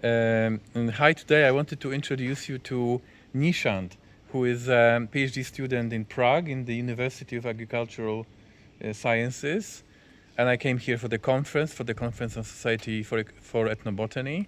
And hi, today I wanted to introduce you to Nishanth, who is a PhD student in Prague in the University of Agricultural Sciences. And I came here for the conference on Society for Ethnobotany.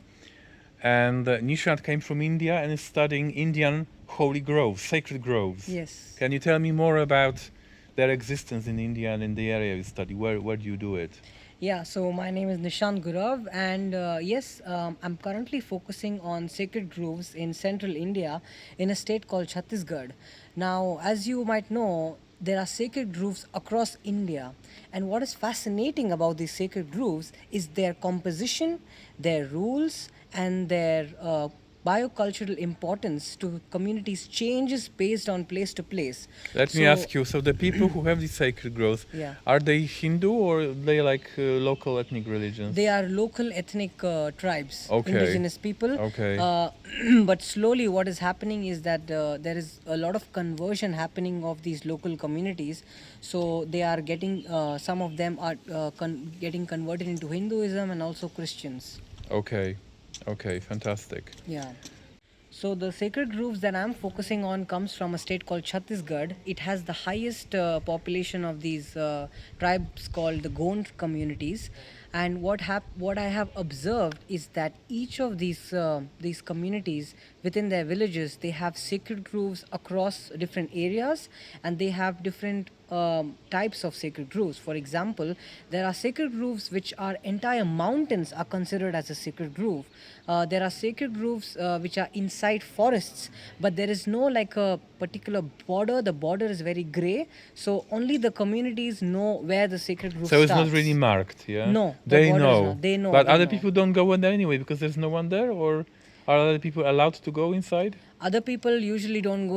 And Nishanth came from India and is studying Indian holy groves, sacred groves. Yes. Can you tell me more about their existence in India and in the area you study? Where do you do it? Yeah, so my name is Nishanth Gurav, and yes, I'm currently focusing on sacred groves in central India in a state called Chhattisgarh. Now, as you might know, there are sacred groves across India, and what is fascinating about these sacred groves is their composition, their rules, and their biocultural importance to communities changes based on place to place. Let me So, ask you, so the people who have these sacred groves, yeah. are they Hindu or they like local ethnic religions? They are local ethnic tribes, Okay. indigenous people. Okay. But slowly, what is happening is that there is a lot of conversion happening of these local communities. So they are getting, some of them are getting converted into Hinduism and also Christians. Okay. Okay, fantastic. Yeah. So the sacred groves that I'm focusing on comes from a state called Chhattisgarh. It has the highest population of these tribes called the Gond communities. And what I have observed is that each of these communities within their villages, they have sacred groves across different areas, and they have different types of sacred groves. For example, there are sacred groves which are entire mountains are considered as a sacred grove. There are sacred groves which are inside forests, but there is no like a particular border. The border is very gray, so only the communities know where the sacred grove So starts. it's not really marked, yeah? No, the They border is know. not. They know. But they other know. people don't go in there anyway because there's no one there, or are other people allowed to go inside? Other people usually don't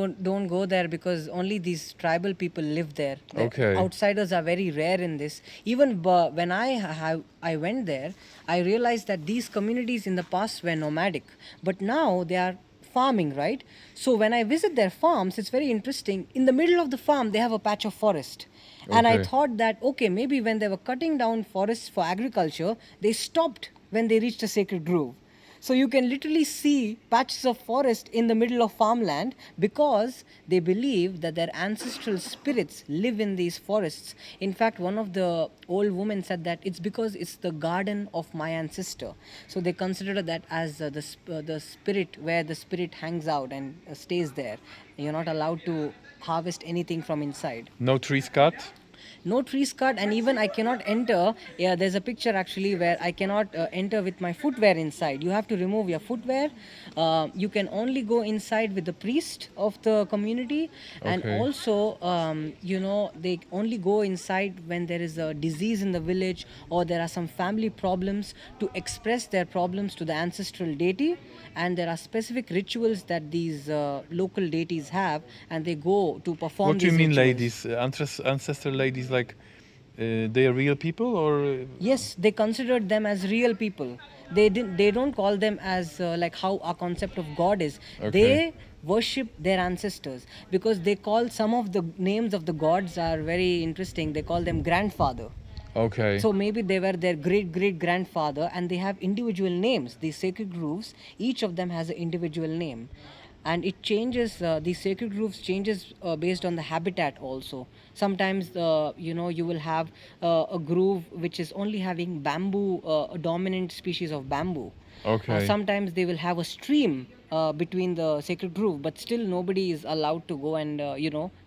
go there because only these tribal people live there. The Okay. outsiders are very rare in this. Even when I went there, I realized that these communities in the past were nomadic, but now they are farming, right? So when I visit their farms, it's very interesting. In the middle of the farm, they have a patch of forest. And I Okay. thought that, okay, maybe when they were cutting down forests for agriculture, they stopped when they reached a sacred grove. So you can literally see patches of forest in the middle of farmland because they believe that their ancestral spirits live in these forests. In fact, one of the old women said that it's because it's the garden of my ancestor. So they consider that as the spirit where the spirit hangs out and stays there. You're not allowed to harvest anything from inside. No trees cut? No trees cut, and even I cannot enter. Yeah, there's a picture actually where I cannot enter with my footwear inside. You have to remove your footwear. You can only go inside with the priest of the community, and Okay. also they only go inside when there is a disease in the village or there are some family problems to express their problems to the ancestral deity. And there are specific rituals that these local deities have, and they go to perform What do you these mean, rituals. ladies? Ancestral ladies, like they are real people, or Yes, they considered them as real people. They don't call them as like how our concept of God is. Okay. They worship their ancestors because they call some of the names of the gods are very interesting. They call them grandfather. Okay. So maybe they were their great great grandfather, and they have individual names. These sacred groves, each of them has an individual name, and it changes. These sacred groves changes based on the habitat also. Sometimes you will have a groove which is only having bamboo, a dominant species of bamboo. Okay. Sometimes they will have a stream between the sacred grove, but still nobody is allowed to go and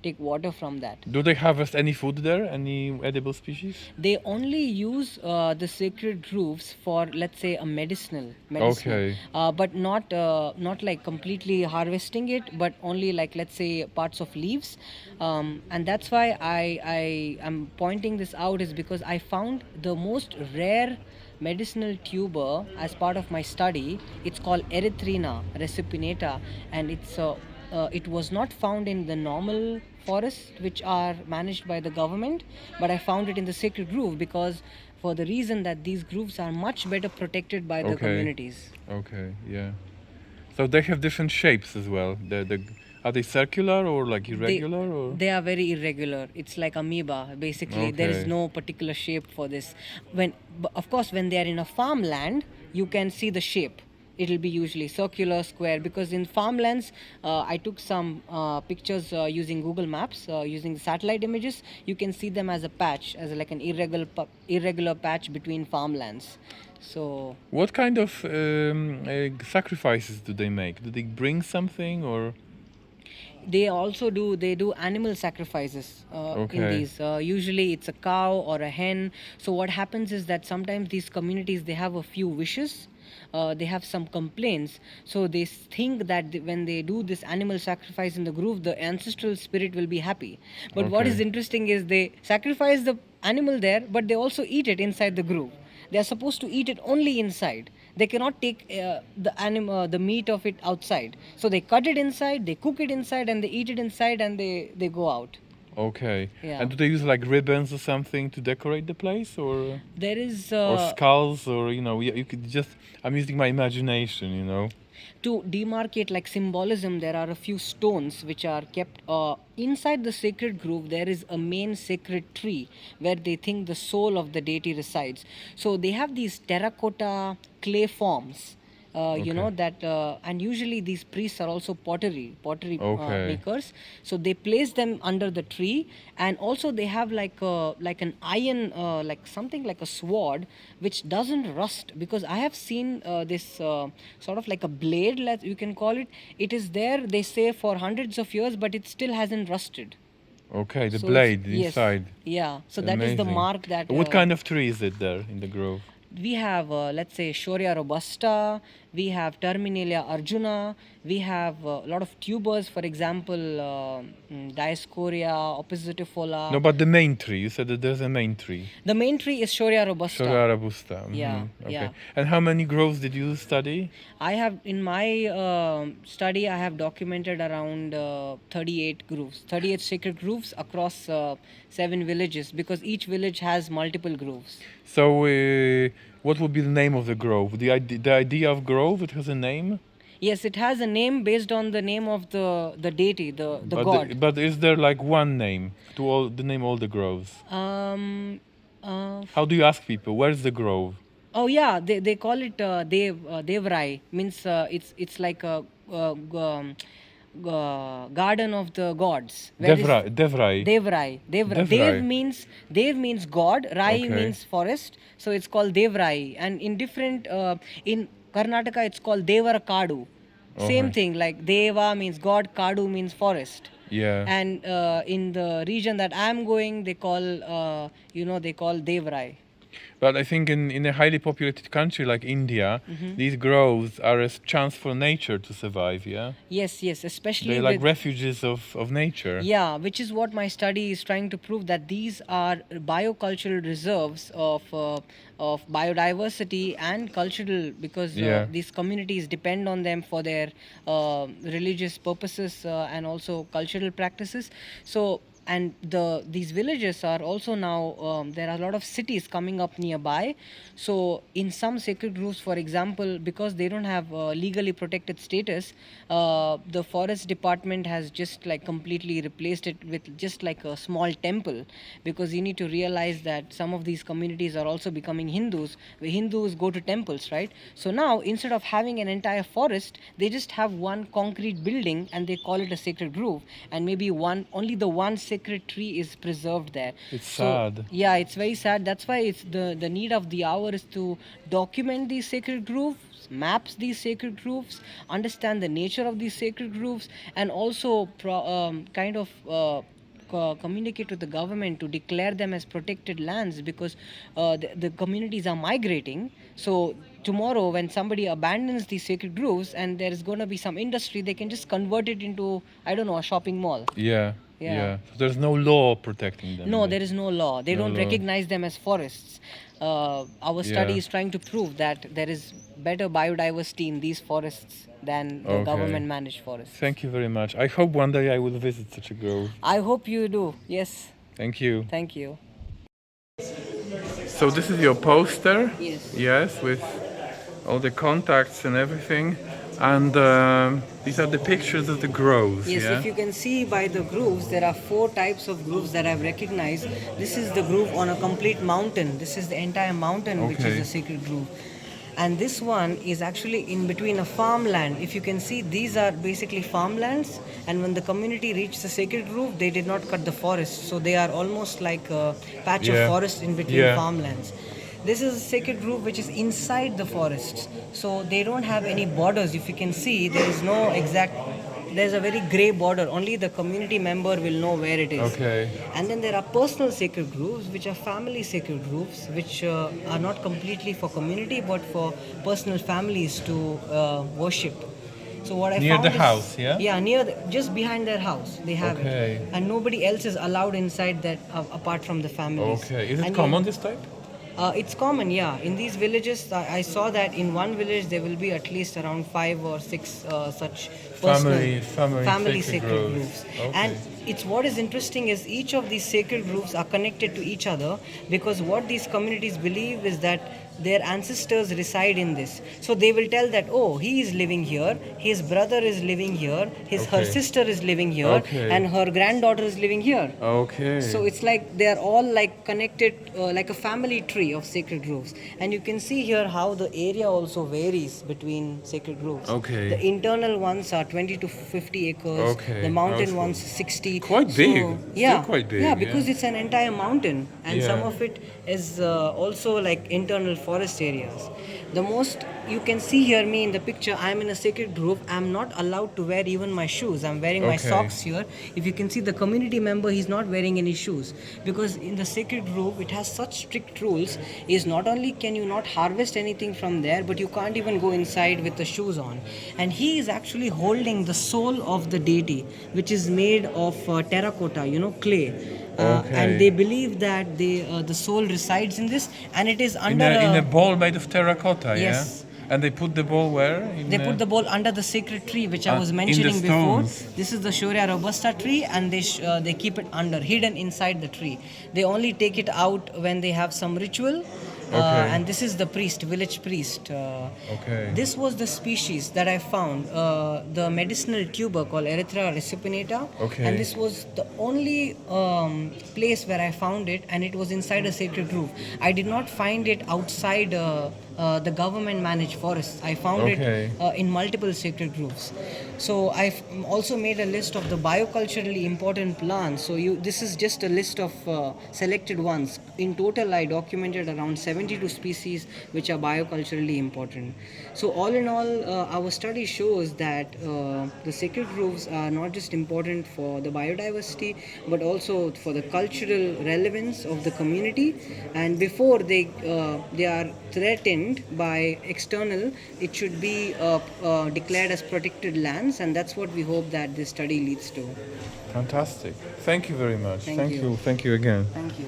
take water from that. Do they harvest any food there? Any edible species? They only use the sacred groves for, let's say, a medicinal, Okay. but not like completely harvesting it, but only like, let's say, parts of leaves. And that's why I am pointing this out, is because I found the most rare medicinal tuber as part of my study. It's called Erythrina recipinata, and it was not found in the normal forests which are managed by the government, but I found it in the sacred grove because for the reason that these groves are much better protected by the Okay. communities. Okay. Yeah. So they have different shapes as well. Are they circular or like irregular, or? They are very irregular. It's like amoeba basically. There is Okay. no particular shape for this. Of course, when they are in a farmland, you can see the shape. It'll be usually circular, square, because in farmlands, I took some pictures using Google Maps, using the satellite images. You can see them as a patch, as like an irregular patch between farmlands. So What kind of sacrifices do they make? Do they bring something or? they do animal sacrifices in Okay. these. Usually it's a cow or a hen. So what happens is that sometimes these communities, they have a few wishes, they have some complaints, so they think that when they do this animal sacrifice in the grove, the ancestral spirit will be happy. But what is Okay. interesting is they sacrifice the animal there, but they also eat it inside the grove. They are supposed to eat it only inside. They cannot take the meat of it outside. So they cut it inside, they cook it inside, and they eat it inside, and they go out. Okay. Yeah. And do they use like ribbons or something to decorate the place, or There is skulls, or you could just. I'm using my imagination, to demarcate like symbolism. There are a few stones which are kept inside the sacred grove. There is a main sacred tree where they think the soul of the deity resides. So they have these terracotta clay forms, Okay. that and usually these priests are also pottery Okay. makers. So they place them under the tree, and also they have like an iron, like something like a sword which doesn't rust, because I have seen this sort of like a blade, you can call it. It is there, they say, for hundreds of years, but it still hasn't rusted. Okay. The So it's, blade yes, inside. yeah, so that is the Amazing. mark that What kind of tree is it there in the grove? we have, let's say, Shoria robusta, we have Terminalia arjuna, we have a lot of tubers, for example, Dioscorea oppositifolia. No, but the main tree. You said that there's a main tree. The main tree is Shoria robusta. Shoria robusta. Yeah, Okay. yeah. And how many groves did you study? I have, in my study, I have documented around 38 grooves, 38 sacred grooves across 7 villages, because each village has multiple grooves. So, what would be the name of the grove? The idea of grove, it has a name? Yes, it has a name based on the name of the deity, the but god. but is there like one name to name all the groves? How do you ask people, where's the grove? Oh yeah, they call it Devrai, means it's like a garden of the gods. Devrai. Devrai. Devrai. Dev means god. Rai Okay. means forest. So it's called Devrai. And in different in Karnataka, it's called Devarakadu. Same Okay. thing, like Deva means god, Kadu means forest. Yeah. And in the region that I'm going, they call they call Devrai. But I think in a highly populated country like India, these groves are a chance for nature to survive, yeah? Yes, especially They're like with, refuges of nature. yeah, which is what my study is trying to prove, that these are biocultural reserves of biodiversity and cultural, because Yeah. these communities depend on them for their religious purposes and also cultural practices. So, and these villages are also now, there are a lot of cities coming up nearby. So in some sacred groves, for example, because they don't have legally protected status, the forest department has just like completely replaced it with just like a small temple, because you need to realize that some of these communities are also becoming Hindus, where Hindus go to temples, right? So now, instead of having an entire forest, they just have one concrete building and they call it a sacred grove, and maybe only the one sacred tree is preserved there. It's So, sad. yeah, it's very sad. That's why it's the need of the hour is to document these sacred groves, maps these sacred groves, understand the nature of these sacred groves, and also kind of communicate with the government to declare them as protected lands, because the communities are migrating. So tomorrow, when somebody abandons these sacred groves and there is going to be some industry, they can just convert it into, I don't know, a shopping mall. Yeah. Yeah. So there's no law protecting them. No, there is no law. They No don't law. recognize them as forests. Our study Yeah. is trying to prove that there is better biodiversity in these forests than the Okay. government managed forests. Thank you very much. I hope one day I will visit such a grove. I hope you do. Yes. Thank you. Thank you. So this is your poster? Yes. Yes, with all the contacts and everything. And these are the pictures of the groves, Yes, yeah? if you can see by the grooves, there are 4 types of grooves that I've recognized. This is the groove on a complete mountain. This is the entire mountain, which is Okay. a sacred groove. And this one is actually in between a farmland. If you can see, these are basically farmlands, and when the community reached the sacred grove, they did not cut the forest, so they are almost like a patch of Yeah. forest in between Yeah. farmlands. This is a sacred grove which is inside the forests, so they don't have any borders. If you can see, there is no exact, there's a very gray border. Only the community member will know where it is. Okay. And then there are personal sacred groves, which are family sacred groves, which are not completely for community but for personal families to worship. So what I Near found the is, house, yeah? yeah, just behind their house they have Okay. it, and nobody else is allowed inside that apart from the families. Okay. Is it And common, this type? it's common, yeah. In these villages, I saw that in one village there will be at least around 5 or 6 such Family sacred sacred groves. groves. And Okay. it's what is interesting is each of these sacred groves are connected to each other, because what these communities believe is that their ancestors reside in this. So they will tell that, oh, he is living here, his brother is living here, her Okay. sister is living here, Okay. and her granddaughter is living here. Okay. So it's like they are all like connected, like a family tree of sacred groves. And you can see here how the area also varies between sacred groves. Okay. The internal ones are 20 to 50 acres. Okay, The mountain awesome. ones 60. Quite big. Still Yeah, quite big, yeah, because yeah. it's an entire mountain, and some Yeah. of it is also like internal forest areas. The most you can see here me in the picture, I'm in a sacred grove. I'm not allowed to wear even my shoes. I'm wearing my Okay. socks here. If you can see the community member, he's not wearing any shoes, because in the sacred grove it has such strict rules. Is not only can you not harvest anything from there, but you can't even go inside with the shoes on. And he is actually holding the soul of the deity, which is made of terracotta, clay. Okay. And they believe that the soul resides in this, and it is In under a, in a bowl made of terracotta, Yes. yeah? And they put the bowl where? They put the bowl under the sacred tree, which I was in the mentioning before. stones. This is the Shoria robusta tree, and they keep it under, hidden inside the tree. They only take it out when they have some ritual. Okay. And this is the priest, village priest. Okay. This was the species that I found, the medicinal tuber called Erythra recipienta. Okay. And this was the only place where I found it, and it was inside a sacred grove. I did not find it outside the government managed forests. I found Okay. it in multiple sacred groves. So I've also made a list of the bioculturally important plants. So this is just a list of selected ones. In total, I documented around 72 species which are bioculturally important. So all in all, our study shows that the sacred groves are not just important for the biodiversity, but also for the cultural relevance of the community. And before they are threatened by external, it should be declared as protected lands, and that's what we hope that this study leads to. Fantastic. Thank you very much. Thank you. Thank you again. Thank you.